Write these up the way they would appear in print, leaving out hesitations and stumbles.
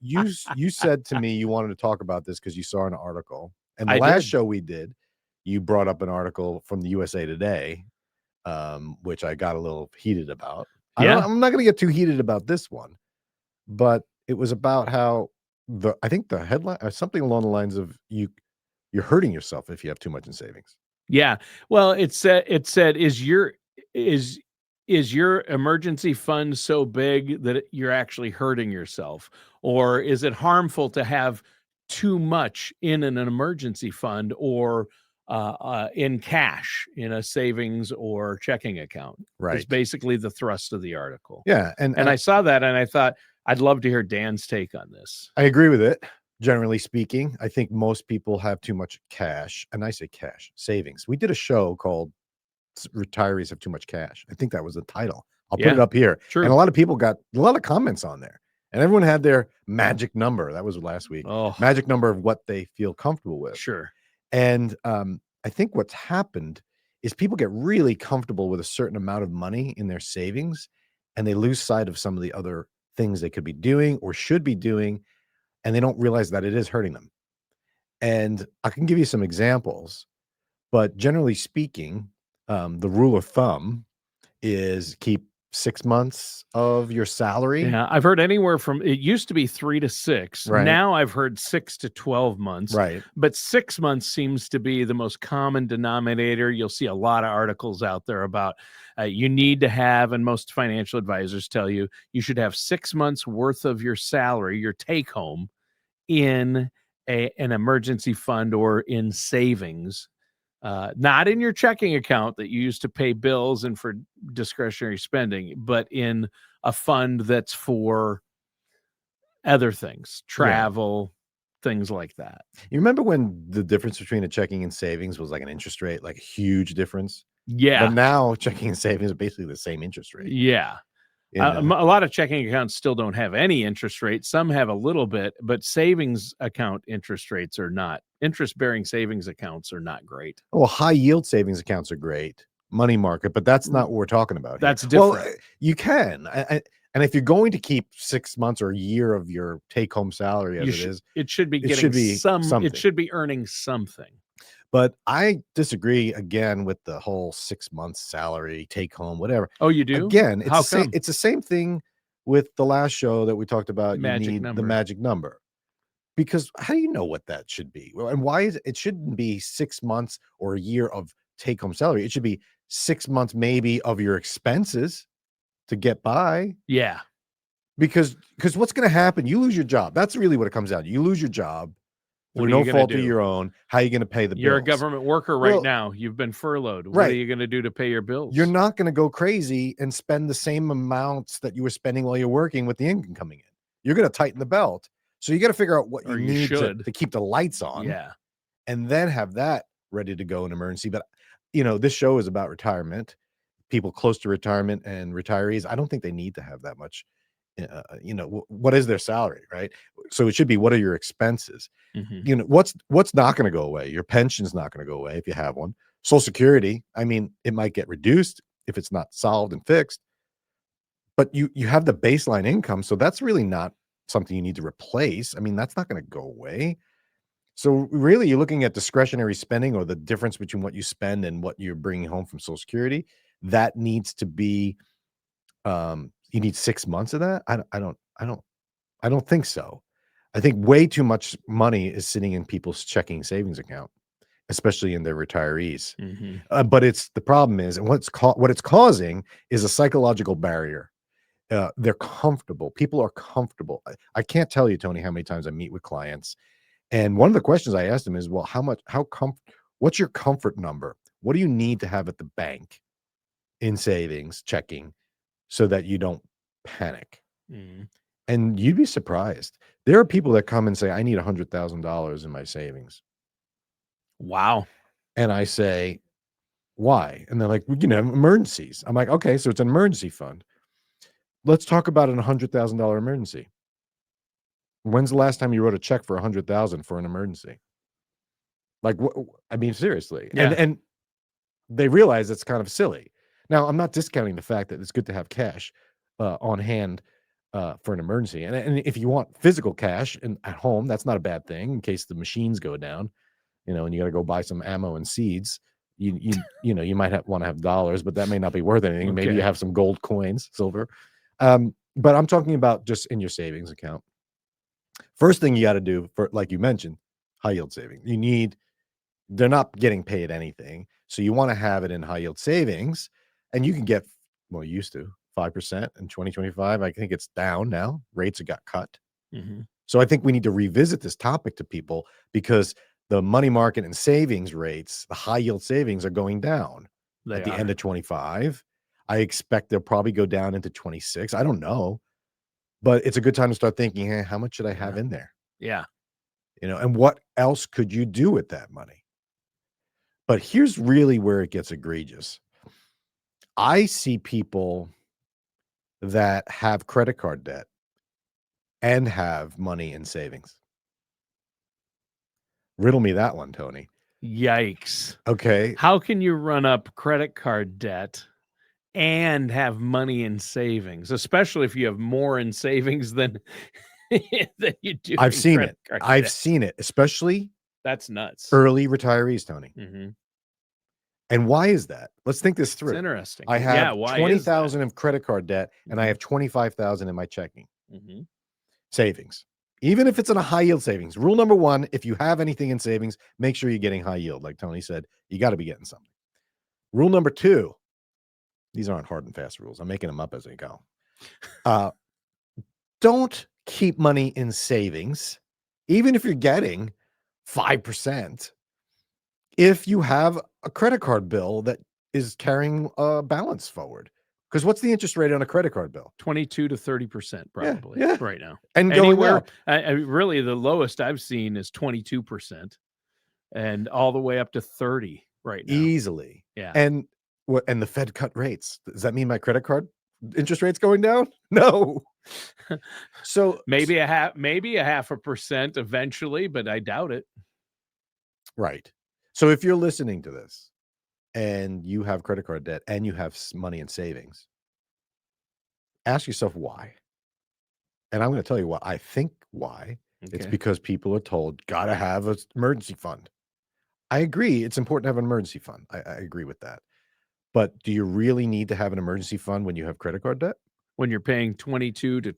you said to me you wanted to talk about this because you saw an article, and the I last did. show we did, you brought up an article from the USA Today, which I got a little heated about. Yeah. I'm not going to get too heated about this one, but it was about how I think the headline something along the lines of you're hurting yourself if you have too much in savings. Yeah. Well, it said is your emergency fund so big that you're actually hurting yourself, or is it harmful to have too much in an emergency fund or in cash in a savings or checking account? Is Right. basically the thrust of the article. Yeah, And I saw that and I thought I'd love to hear Dan's take on this. I agree with it. Generally speaking, I think most people have too much cash, and I say cash savings. We did a show called "Retirees Have Too Much Cash." I think that was the title. I'll put it Yeah, up here, and true. a lot of people got a lot of comments on there, and everyone had their magic number. That was last week. Oh, Magic number of what they feel comfortable with. sure. And I think what's happened is people get really comfortable with a certain amount of money in their savings, and they lose sight of some of the other things they could be doing or should be doing, and they don't realize that it is hurting them. And I can give you some examples, but generally speaking, the rule of thumb is keep 6 months of your salary. Yeah, I've heard anywhere from it used to be 3 to 6. Right. Now I've heard 6 to 12 months. Right. But 6 months seems to be the most common denominator. You'll see a lot of articles out there about you need to have, and most financial advisors tell you, you should have 6 months worth of your salary, your take home, in an emergency fund or in savings. Not in your checking account that you use to pay bills and for discretionary spending, but in a fund that's for other things, travel, things like that. You remember when the difference between a checking and savings was like an interest rate, like a huge difference? Yeah. But now checking and savings are basically the same interest rate. Yeah. A lot of checking accounts still don't have any interest rate. Some have a little bit, but savings account interest rates are not. Interest-bearing savings accounts are not great. Well, high yield savings accounts are great, money market, but that's not what we're talking about here. That's different. Well, you can, and if you're going to keep 6 months or a year of your take-home salary it should be something. It should be earning something. But I disagree again with the whole 6 months salary, take home, whatever. Oh, you do? Again, How come? it's the same thing with the last show that we talked about. Magic you need number. the magic number. Because how do you know what that should be? Well, and why is it shouldn't be 6 months or a year of take home salary. It should be 6 months maybe of your expenses to get by. Yeah. Because what's going to happen? You lose your job. That's really what it comes down to. You lose your job. What Through are you no gonna fault do? of your own. How are you going to pay the bills? You're a government worker right Well, now. You've been furloughed. What right. are you going to do to pay your bills? You're not going to go crazy and spend the same amounts that you were spending while you're working with the income coming in. You're going to tighten the belt. So you got to figure out what you need to keep the lights on. Yeah. And then have that ready to go in emergency. But, you know, this show is about retirement, people close to retirement and retirees. I don't think they need to have that much. You know, what is their salary, right? So it should be, what are your expenses? Mm-hmm. You know, what's not going to go away? Your pension's not going to go away if you have one. Social Security, I mean, it might get reduced if it's not solved and fixed, but you have the baseline income. So that's really not something you need to replace. I mean, that's not going to go away. So really, you're looking at discretionary spending, or the difference between what you spend and what you're bringing home from Social Security. That needs to be, you need 6 months of that. I don't think so. I think way too much money is sitting in people's checking savings account, especially in their retirees. Mm-hmm. But the problem is, and what it's causing is a psychological barrier. They're comfortable. People are comfortable. I can't tell you, Tony, how many times I meet with clients, and one of the questions I asked them is, well, what's your comfort number? What do you need to have at the bank in savings checking so that you don't panic? Mm-hmm. And you'd be surprised. There are people that come and say, I need $100,000 in my savings. Wow. And I say, why? And they're like, well, you know, emergencies. I'm like, okay, so it's an emergency fund. Let's talk about an $100,000 emergency. When's the last time you wrote a check for $100,000 for an emergency? Like, I mean, seriously. Yeah. And they realize it's kind of silly. Now, I'm not discounting the fact that it's good to have cash on hand for an emergency. And if you want physical cash and at home, that's not a bad thing in case the machines go down, and you got to go buy some ammo and seeds. You might want to have dollars, but that may not be worth anything. Maybe you Okay. have some gold coins, silver. But I'm talking about just in your savings account. First thing you got to do, for like you mentioned, high yield savings. They're not getting paid anything, so you want to have it in high yield savings, and you can get, well, you used to 5% in 2025. I think it's down now. Rates have got cut. Mm-hmm. So I think we need to revisit this topic to people, because the money market and savings rates, the high yield savings, are going down at the end of 25. I expect they'll probably go down into 26. I don't know, but it's a good time to start thinking, hey, how much should I have in there? Yeah. And what else could you do with that money? But here's really where it gets egregious. I see people that have credit card debt and have money in savings. Riddle me that one, Tony. Yikes. Okay. How can you run up credit card debt and have money in savings, especially if you have more in savings than you do? I've seen credit it. card I've debt? seen it, especially That's nuts. early retirees, Tony. Mm-hmm. And why is that? Let's think this It's through. interesting. I have why is 20,000 of credit card debt, and I have 25,000 in my checking that? Mm-hmm. savings. Even if it's in a high yield savings. Rule number one, if you have anything in savings, make sure you're getting high yield. Like Tony said, you got to be getting something. Rule number two, these aren't hard and fast rules. I'm making them up as I go. Don't keep money in savings, even if you're getting 5%, if you have a credit card bill that is carrying a balance forward. Because what's the interest rate on a credit card bill? 22 to 30% probably right now. And going up. Really, the lowest I've seen is 22%, and all the way up to 30 right now. Easily. Yeah. And the Fed cut rates. Does that mean my credit card interest rate's going down? No. So maybe a 0.5% eventually, but I doubt it. Right. So if you're listening to this and you have credit card debt and you have money in savings, ask yourself why. And I'm going to tell you what I think why. Okay. It's because people are told, got to have an emergency fund. I agree. It's important to have an emergency fund. I agree with that. But do you really need to have an emergency fund when you have credit card debt? When you're paying 22 to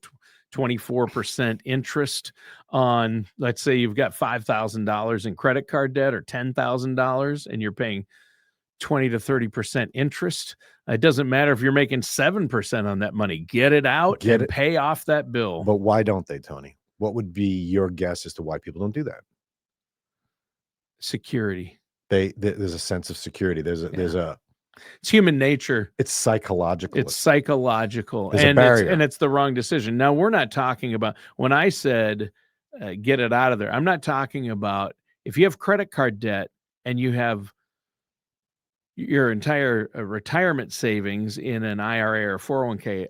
24% interest on, let's say you've got $5,000 in credit card debt or $10,000, and you're paying 20 to 30% interest. It doesn't matter if you're making 7% on that money. Get it out and pay off that bill. But why don't they, Tony? What would be your guess as to why people don't do that? Security. There's a sense of security. It's human nature. It's psychological. It's psychological. There's a barrier. And it's the wrong decision. Now, we're not talking about, when I said get it out of there, I'm not talking about if you have credit card debt and you have your entire retirement savings in an IRA or 401k,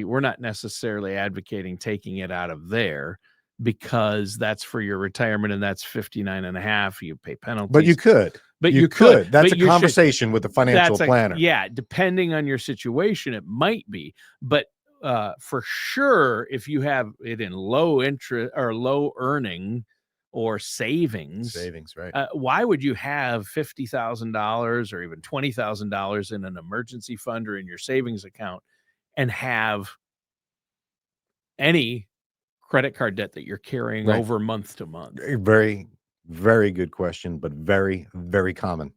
we're not necessarily advocating taking it out of there, because that's for your retirement and that's 59.5. You pay penalties. But you could. You could. That's a conversation with the financial planner. Yeah, depending on your situation, it might be. But for sure, if you have it in low interest or low earning or savings, right? Why would you have $50,000 or even $20,000 in an emergency fund or in your savings account and have any credit card debt that you're carrying over month to month? Very, very good question, but very, very common.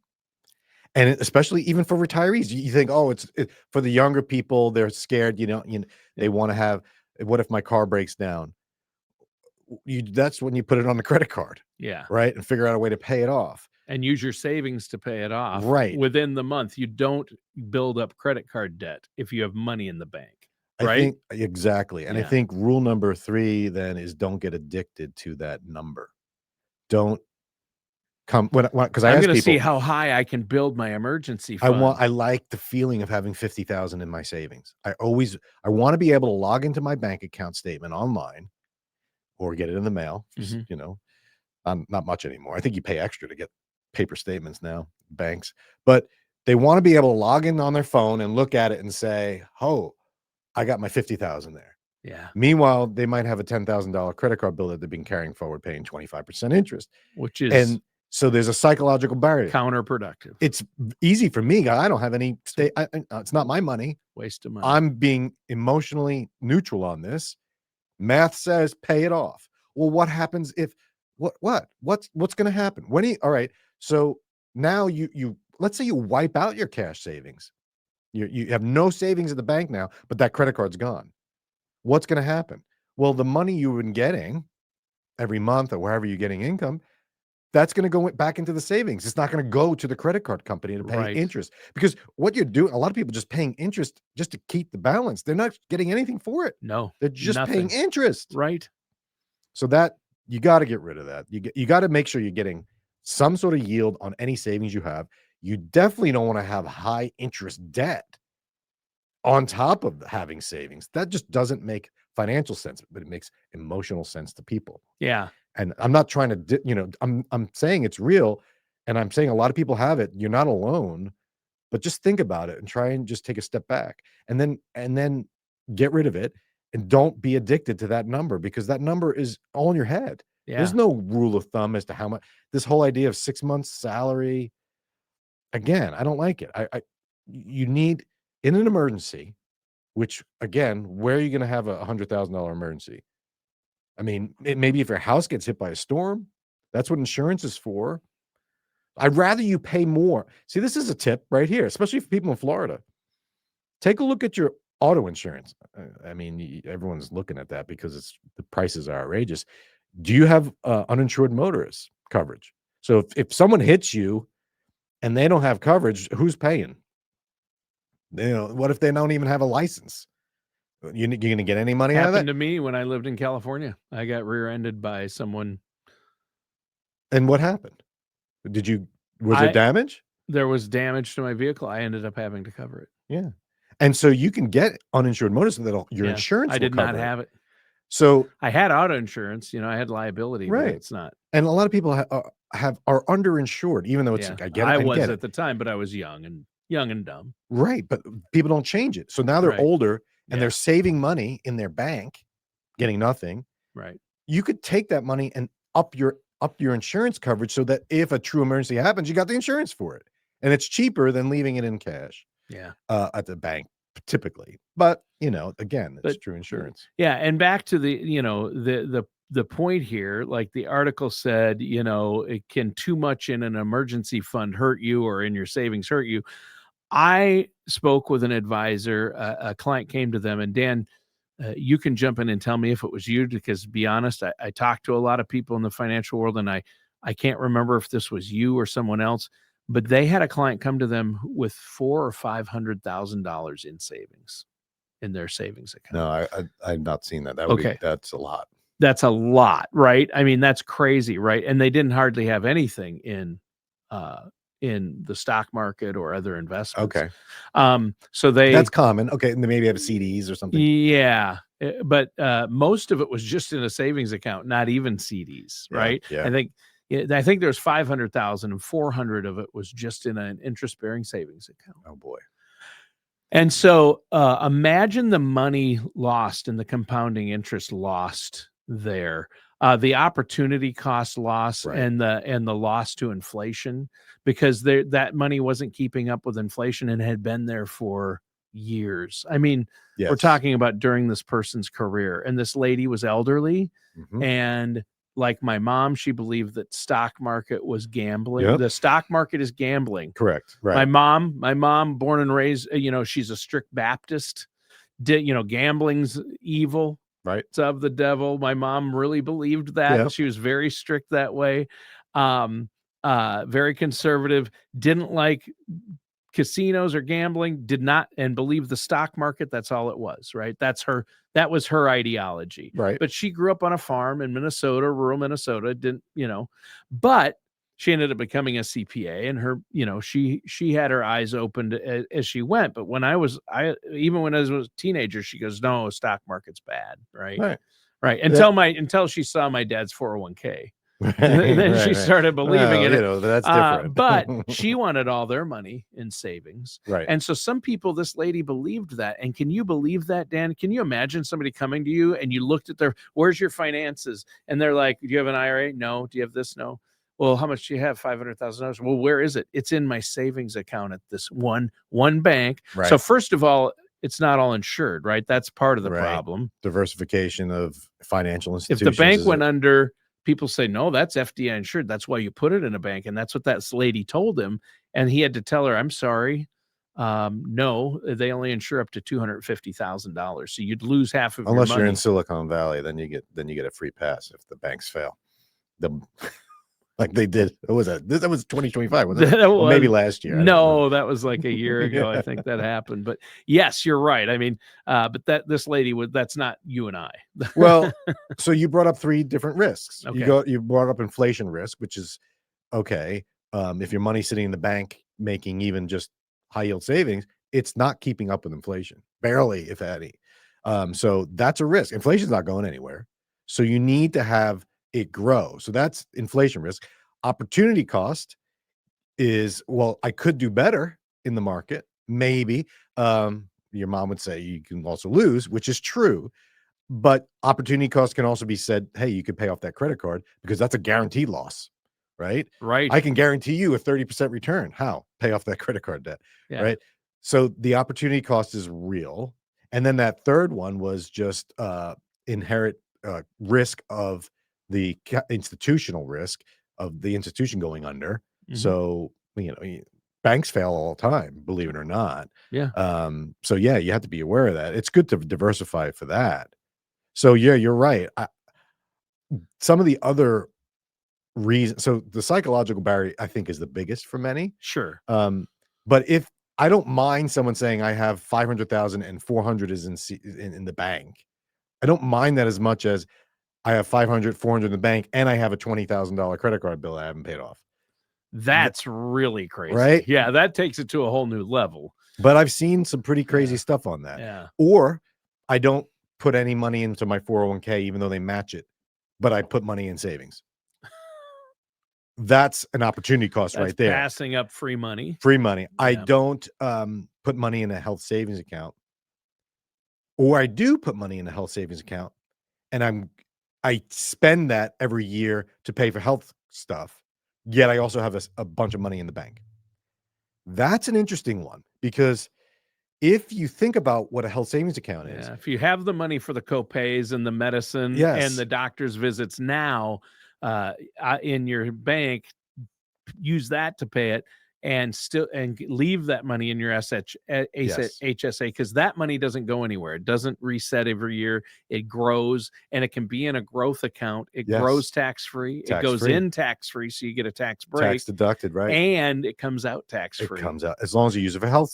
And especially even for retirees, you think, oh, it's for the younger people, they're scared, they want to have, what if my car breaks down? That's when you put it on the credit card. Yeah. Right. And figure out a way to pay it off. And use your savings to pay it off. Right. Within the month. You don't build up credit card debt if you have money in the bank. Right. I think, exactly. And I think rule number 3 then is don't get addicted to that number. Don't come because I'm going to see how high I can build my emergency fund. I like the feeling of having 50,000 in my savings. I want to be able to log into my bank account statement online or get it in the mail. Not much anymore. I think you pay extra to get paper statements now, banks, but they want to be able to log in on their phone and look at it and say, oh, I got my 50,000 there. Yeah. Meanwhile, they might have a $10,000 credit card bill that they've been carrying forward, paying 25% interest. Which is And so there's a psychological barrier. counterproductive. It's easy for me. I don't have any stay. It's not my money. Waste of money. I'm being emotionally neutral on this. Math says pay it off. Well, what happens if what's going to happen? All right. So now you let's say you wipe out your cash savings. You have no savings at the bank now, but that credit card's gone. What's going to happen? Well, the money you've been getting every month or wherever you're getting income, that's going to go back into the savings. It's not going to go to the credit card company to pay interest, because what you're doing, a lot of people just paying interest just to keep the balance. They're not getting anything for it. No, they're just paying interest. Right. So that you got to get rid of that. You got to make sure you're getting some sort of yield on any savings you have. You definitely don't want to have high interest debt on top of having savings. That just doesn't make financial sense, but it makes emotional sense to people. Yeah. And I'm not trying to, I'm saying it's real, and I'm saying a lot of people have it. You're not alone, but just think about it and try and just take a step back, and then get rid of it, and don't be addicted to that number, because that number is all in your head. Yeah. There's no rule of thumb as to how much. This whole idea of 6 months salary, again, I don't like it. You need, in an emergency, which again, where are you going to have a $100,000 emergency? I mean, maybe if your house gets hit by a storm, that's what insurance is for. I'd rather you pay more. See, this is a tip right here, especially for people in Florida. Take a look at your auto insurance. I mean, everyone's looking at that because the prices are outrageous. Do you have uninsured motorist coverage? So if someone hits you and they don't have coverage, who's paying? What if they don't even have a license? You're going to get any money out of it? Happened to me when I lived in California. I got rear-ended by someone. And what happened? Was there damage? There was damage to my vehicle. I ended up having to cover it. Yeah. And so you can get uninsured motorist that your insurance will I did cover not have it. So I had auto insurance, I had liability, right. But it's not. And a lot of people are underinsured, even though it's I was at the time, but I was young and dumb. Right. But people don't change it. So now they're older and they're saving money in their bank, getting nothing. Right. You could take that money and up your insurance coverage, so that if a true emergency happens, you got the insurance for it. And it's cheaper than leaving it in cash. Yeah. At the bank typically. But, again, it's true insurance. Yeah. And back to the point here, like the article said, it can too much in an emergency fund hurt you, or in your savings hurt you. I spoke with an advisor. A client came to them, and Dan, you can jump in and tell me if it was you, because to be honest, I talked to a lot of people in the financial world, and I can't remember if this was you or someone else, but they had a client come to them with $400,000 or $500,000 in savings in their savings account. No, I've not seen that. That's a lot. That's a lot, right? I mean, that's crazy, right? And they didn't hardly have anything in the stock market or other investments. Okay. So that's common. Okay. And they maybe have CDs or something. Yeah. But most of it was just in a savings account, not even CDs, right? Yeah. I think there's 500,000, and 400 of it was just in an interest-bearing savings account. Oh boy. And so imagine the money lost and the compounding interest lost there. The opportunity cost loss, right, and the loss to inflation, because that money wasn't keeping up with inflation and had been there for years. I mean, we're talking about during this person's career, and this lady was elderly, and like my mom, she believed that stock market was gambling. Yep. The stock market is gambling. Correct. Right. My mom, born and raised, she's a strict Baptist. Gambling's evil. Right. It's of the devil. My mom really believed that. Yep. She was very strict that way. Very conservative. Didn't like casinos or gambling. Did not, and believed the stock market. That's all it was. Right. That was her ideology. Right. But she grew up on a farm in Minnesota, rural Minnesota. But she ended up becoming a CPA, and her, she had her eyes opened as she went. But even when I was a teenager, she goes, "No, stock market's bad." Right. Until she saw my dad's 401k. And then she started believing in it. That's different. But she wanted all their money in savings. Right. And so some people, this lady believed that. And can you believe that, Dan? Can you imagine somebody coming to you and you looked at where's your finances? And they're like, do you have an IRA? No. Do you have this? No. Well, how much do you have? $500,000. Well, where is it? It's in my savings account at this one bank. Right. So first of all, it's not all insured, right? That's part of the Right. problem. Diversification of financial institutions. If the bank went under, people say, no, that's FDI insured. That's why you put it in a bank. And that's what that lady told him. And he had to tell her, I'm sorry. No, they only insure up to $250,000. So you'd lose half of your money. Unless you're in Silicon Valley, then you get a free pass if the banks fail. Like they did. What was that? That was 2025. Was it? Well, maybe last year. No, that was like a year ago. I think that happened. But yes, you're right. I mean, but this lady that's not you and I. Well, so you brought up 3 different risks. Okay. You brought up inflation risk, which is okay. If your money's sitting in the bank making even just high yield savings, it's not keeping up with inflation, barely, if any. So that's a risk. Inflation's not going anywhere. So you need to have it grow. So that's inflation risk. Opportunity cost is, well, I could do better in the market. Maybe. Your mom would say you can also lose, which is true. But opportunity cost can also be said, hey, you could pay off that credit card because that's a guaranteed loss, right? Right. I can guarantee you a 30% return. How? Pay off that credit card debt, right? So the opportunity cost is real. And then that third one was just inherent risk of the institutional risk of the institution going under. Mm-hmm. So, banks fail all the time, believe it or not. Yeah. So yeah, you have to be aware of that. It's good to diversify for that. So yeah, you're right. Some of the other reasons, so the psychological barrier, I think, is the biggest for many. Sure. But if I don't mind someone saying I have 500,000 and 400 is in the bank, I don't mind that as much as I have 500, 400 in the bank, and I have a $20,000 credit card bill I haven't paid off. That's really crazy. Right? Yeah, that takes it to a whole new level. But I've seen some pretty crazy stuff on that. Yeah. Or I don't put any money into my 401k, even though they match it, but I put money in savings. That's an opportunity cost right there. Passing up free money. Free money. Yeah. I don't put money in a health savings account. Or I do put money in a health savings account, and I spend that every year to pay for health stuff, yet I also have a bunch of money in the bank. That's an interesting one, because if you think about what a health savings account is. If you have the money for the copays and the medicine and the doctor's visits now in your bank, use that to pay it, and leave that money in your HSA, because that money doesn't go anywhere. It doesn't reset every year. It grows, and it can be in a growth account. It grows tax-free. It goes in tax-free, so you get a tax break. Tax deducted, right? And it comes out tax-free. It comes out as long as you use it for health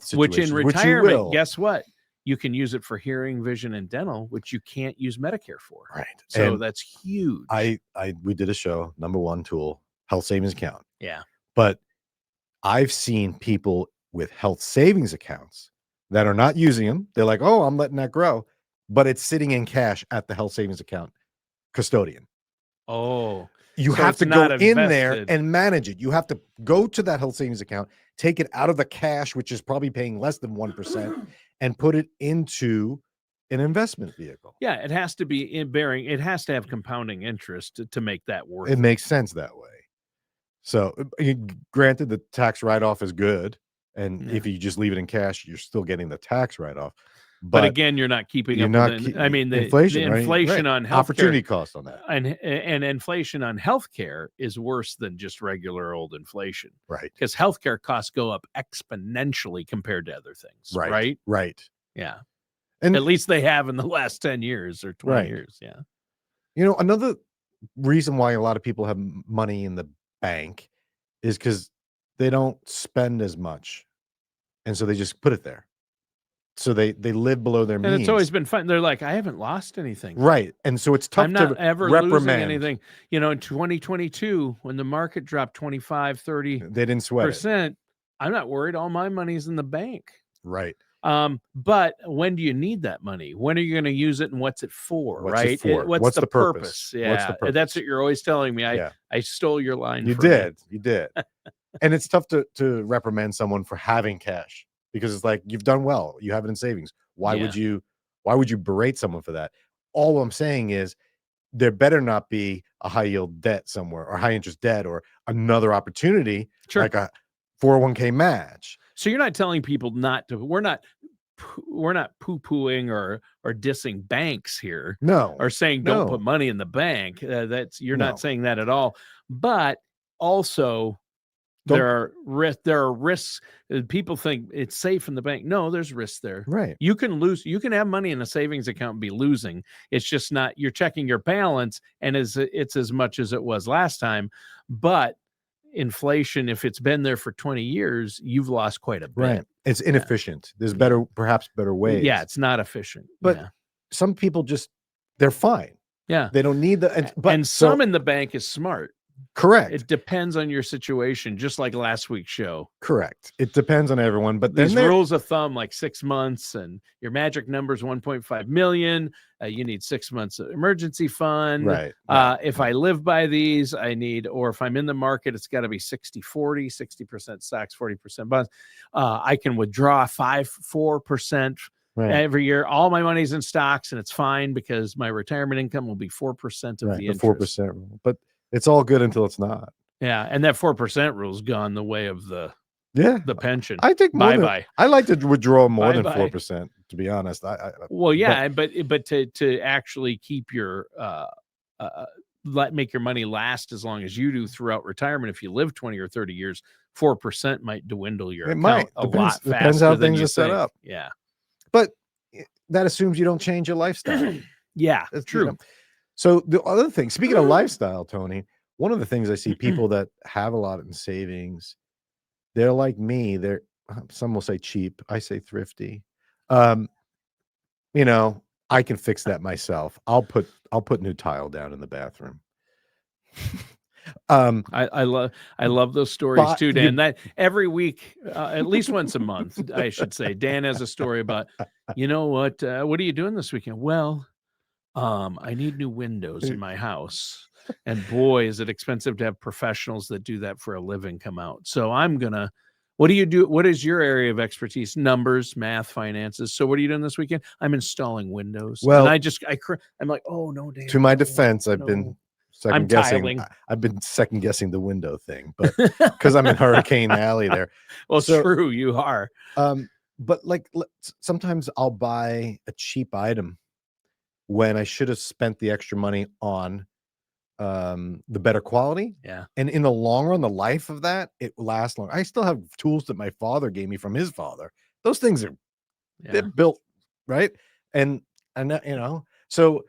situations. Which in retirement, guess what? You can use it for hearing, vision, and dental, which you can't use Medicare for. Right. So and that's huge. We did a show, number 1 tool, health savings account. Yeah. But I've seen people with health savings accounts that are not using them. They're like, oh, I'm letting that grow, but it's sitting in cash at the health savings account custodian. Oh, you have to go in there and manage it. You have to go to that health savings account, take it out of the cash, which is probably paying less than 1%, and put it into an investment vehicle. Yeah, it has to be it has to have compounding interest to make that work. It makes sense that way. So granted, the tax write-off is good. And if you just leave it in cash, you're still getting the tax write-off. But again, you're not keeping up with the inflation right? on healthcare, opportunity cost on that. And inflation on healthcare is worse than just regular old inflation. Right. Because healthcare costs go up exponentially compared to other things. Right. Yeah. And at least they have in the last 10 years or 20 years. Yeah. Another reason why a lot of people have money in the bank is because they don't spend as much, and so they just put it there, so they live below their means. And it's always been fun. They're like, I haven't lost anything, right? And so it's tough. I'm not to ever reprimand losing anything. In 2022, when the market dropped 25, 30%, they didn't sweat it. I'm not worried. All my money's in the bank. Right. But when do you need that money? When are you going to use it, and what's it for? What's it Right? for? What's the purpose? What's the Yeah, purpose? that's what you're always telling me. Yeah. I stole your line. You from did. You did. And it's tough to reprimand someone for having cash, because it's like, you've done well. You have it in savings. Why would you berate someone for that? All I'm saying is, there better not be a high yield debt somewhere, or high interest debt, or another opportunity, like a 401k match. So you're not telling people not to. We're not poo-pooing or dissing banks here. No. Or saying don't put money in the bank. You're not saying that at all. But also, there are risks. People think it's safe in the bank. No, there's risks there. Right. You can lose. You can have money in a savings account and be losing. It's just not. You're checking your balance, and it's as much as it was last time. But inflation, if it's been there for 20 years, you've lost quite a bit. Right. It's inefficient. There's perhaps better ways. Yeah, it's not efficient. But some people they're fine. Yeah. They don't need and some in the bank is smart. Correct. It depends on your situation, just like last week's show. Correct. It depends on everyone. But these rules of thumb, like 6 months, and your magic number is 1.5 million. You need 6 months of emergency fund. Right. If I live by these, or if I'm in the market, it's got to be 60-40, 60% stocks, 40% bonds. I can withdraw 4% every year. All my money's in stocks, and it's fine because my retirement income will be 4% of the interest. 4% rule. But it's all good until it's not. Yeah, and that 4% rule's gone the way of the pension. I think bye. I like to withdraw more than 4%. To be honest, but to actually keep your make your money last as long as you do throughout retirement. If you live 20 or 30 years, 4% might dwindle your account a lot faster. Depends how than things you are set think. up. Yeah, but that assumes you don't change your lifestyle. Yeah, that's true. You know. So the other thing, speaking of lifestyle, Tony, one of the things I see people that have a lot in savings, they're like me. Some will say cheap. I say thrifty. I can fix that myself. I'll put new tile down in the bathroom. I love those stories too, Dan. That every week, at least once a month, I should say, Dan has a story about, what are you doing this weekend? Well, I need new windows in my house, and boy, is it expensive to have professionals that do that for a living come out. So what do you do? What is your area of expertise? Numbers, math, finances. So what are you doing this weekend? I'm installing windows. Well, and I'm like, oh no, Dan. To my defense, I've been second guessing. Tiling. I've been second guessing the window thing, but because I'm in Hurricane Alley there. Well, true, you are. But sometimes I'll buy a cheap item when I should have spent the extra money on the better quality. Yeah. And in the long run, the life of that, it lasts long. I still have tools that my father gave me from his father. Those things they're built right. And so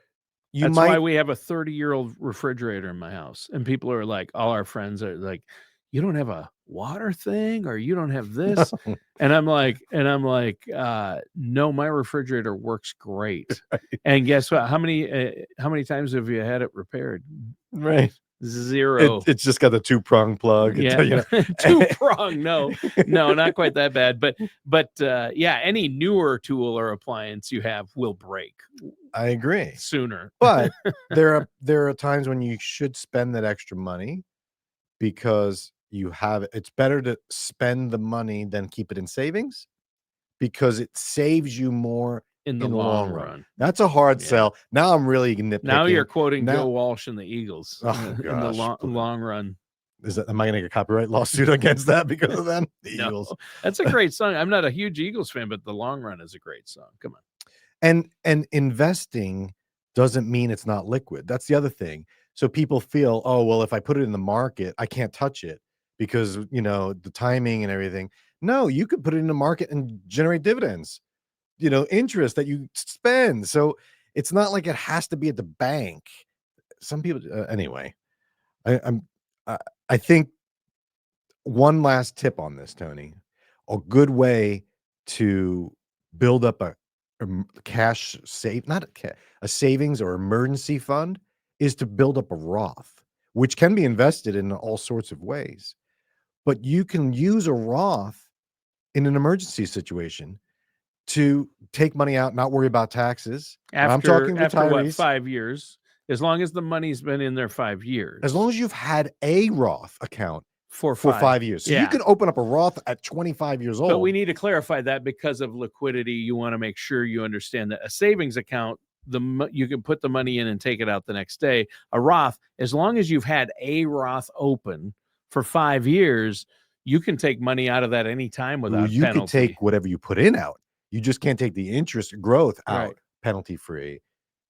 that's why we have a 30-year-old refrigerator in my house. And people are like, all our friends are like, you don't have a water thing, or you don't have this. And I'm like, no, my refrigerator works great. Right. And guess what? How many times have you had it repaired? Right. 0. It's just got the 2-prong plug. Yeah. 2-prong. No, not quite that bad. But any newer tool or appliance you have will break. I agree. Sooner. But there are times when you should spend that extra money because it's better to spend the money than keep it in savings, because it saves you more in the long run. That's a hard sell. Now I'm really nitpicking. Now you're quoting Joe Walsh and the Eagles. Oh, in the long run. Am I going to get a copyright lawsuit against that because of them? The Eagles. That's a great song. I'm not a huge Eagles fan, but The Long Run is a great song. Come on. And investing doesn't mean it's not liquid. That's the other thing. So people feel, oh, well, if I put it in the market, I can't touch it because, the timing and everything. No, you could put it in the market and generate dividends, interest that you spend. So it's not like it has to be at the bank. Some people, anyway, I think one last tip on this, Tony, a good way to build up a cash save, not a savings or emergency fund, is to build up a Roth, which can be invested in all sorts of ways. But you can use a Roth in an emergency situation. to take money out, not worry about taxes. I'm talking after what, retirees. 5 years, as long as the money's been in there 5 years. As long as you've had a Roth account for for 5 years. So you can open up a Roth at 25 years old. But we need to clarify that because of liquidity. You want to make sure you understand that a savings account, you can put the money in and take it out the next day. A Roth, as long as you've had a Roth open for 5 years, you can take money out of that anytime without you penalty. You can take whatever you put in out. You just can't take the interest growth out penalty free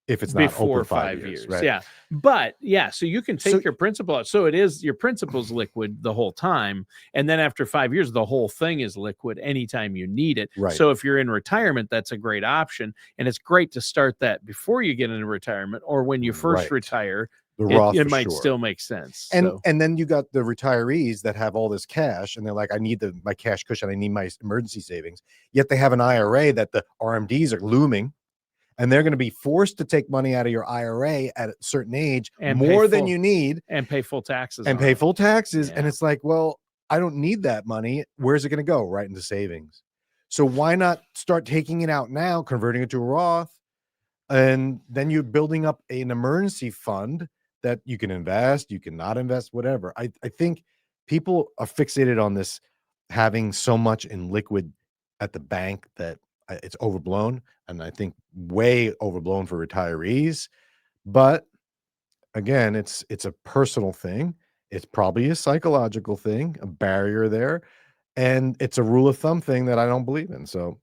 if it's not before over 5 years. Right? Yeah. But yeah, so you can take your principal out. So it is, your principal's liquid the whole time. And then after 5 years, the whole thing is liquid anytime you need it. Right. So if you're in retirement, that's a great option. And it's great to start that before you get into retirement or when you first retire. The Roth it might still make sense. And then you got the retirees that have all this cash and they're like, I need my cash cushion. I need my emergency savings. Yet they have an IRA that the RMDs are looming. And they're going to be forced to take money out of your IRA at a certain age, and more than you need. And pay full taxes. And And it's like, well, I don't need that money. Where's it going to go? Right into savings. So why not start taking it out now, converting it to a Roth, and then you're building up an emergency fund that you can invest, you can not invest, whatever. I think people are fixated on this, having so much in liquid at the bank that it's overblown, and I think way overblown for retirees. But again, it's a personal thing. It's probably a psychological thing, a barrier there, and it's a rule of thumb thing that I don't believe in. So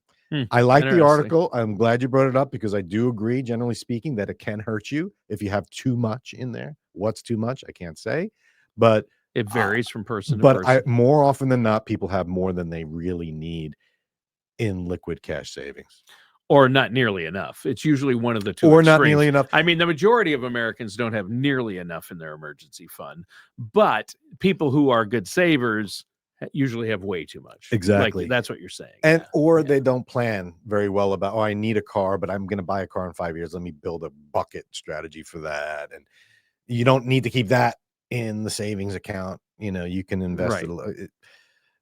I like the article. I'm glad you brought it up because I do agree, generally speaking, that it can hurt you if you have too much in there. What's too much? I can't say, but it varies from person to person. But more often than not, people have more than they really need in liquid cash savings, or not nearly enough. It's usually one of the two, or extremes. Not nearly enough. I mean, the majority of Americans don't have nearly enough in their emergency fund, but people who are good savers usually have way too much. Exactly. Like, that's what you're saying. And they don't plan very well about, I need a car, but I'm going to buy a car in 5 years. Let me build a bucket strategy for that. And you don't need to keep that in the savings account. You can invest it.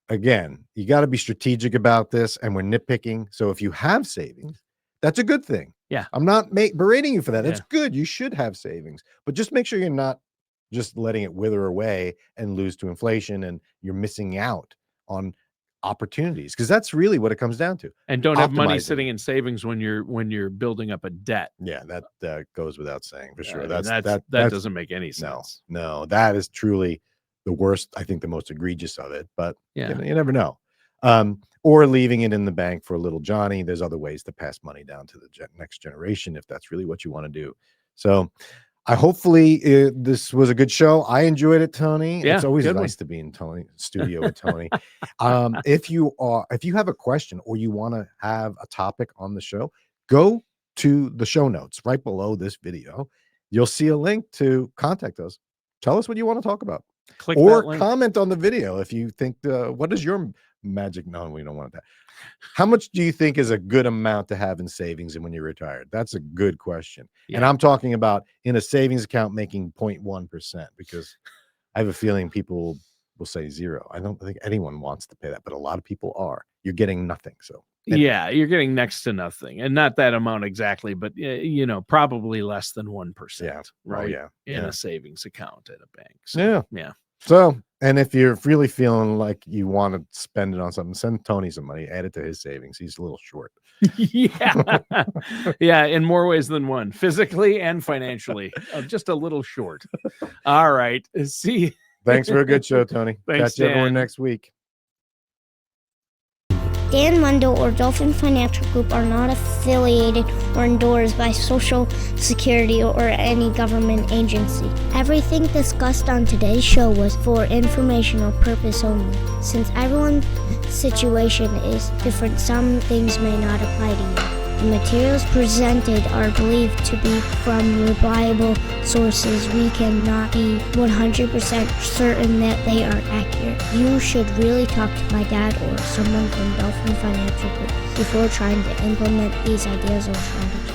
Again, you got to be strategic about this, and we're nitpicking. So if you have savings, that's a good thing. Yeah. I'm not berating you for that. That's good. You should have savings, but just make sure you're not just letting it wither away and lose to inflation, and you're missing out on opportunities, because that's really what it comes down to. And don't have money sitting in savings when you're building up a debt. Yeah, that goes without saying for sure. That doesn't make any sense. No, that is truly the worst. I think the most egregious of it, but you never know. Or leaving it in the bank for a little Johnny. There's other ways to pass money down to the next generation if that's really what you want to do. So hopefully this was a good show. I enjoyed it, Tony. Yeah, it's always nice to be in studio with Tony. If you have a question or you want to have a topic on the show, go to the show notes right below this video. You'll see a link to contact us. Tell us what you want to talk about. Click or comment on the video if you think what is your magic? No, we don't want that. How much do you think is a good amount to have in savings and when you're retired? That's a good question. And I'm talking about in a savings account making 0.1%, because I have a feeling people will say zero. I don't think anyone wants to pay that, but a lot of people are. You're getting nothing. So yeah, you're getting next to nothing, and not that amount exactly, but probably less than 1%. Right? In a savings account at a bank. So, yeah. So, and if you're really feeling like you want to spend it on something, send Tony some money, add it to his savings. He's a little short. Yeah, in more ways than one, physically and financially, just a little short. All right, see. Thanks for a good show, Tony. Thanks, Catch everyone next week. Dan Mundo or Dolphin Financial Group are not affiliated or endorsed by Social Security or any government agency. Everything discussed on today's show was for informational purpose only. Since everyone's situation is different, some things may not apply to you. The materials presented are believed to be from reliable sources. We cannot be 100% certain that they are accurate. You should really talk to my dad or someone from Dolphin Financial Group before trying to implement these ideas or strategies.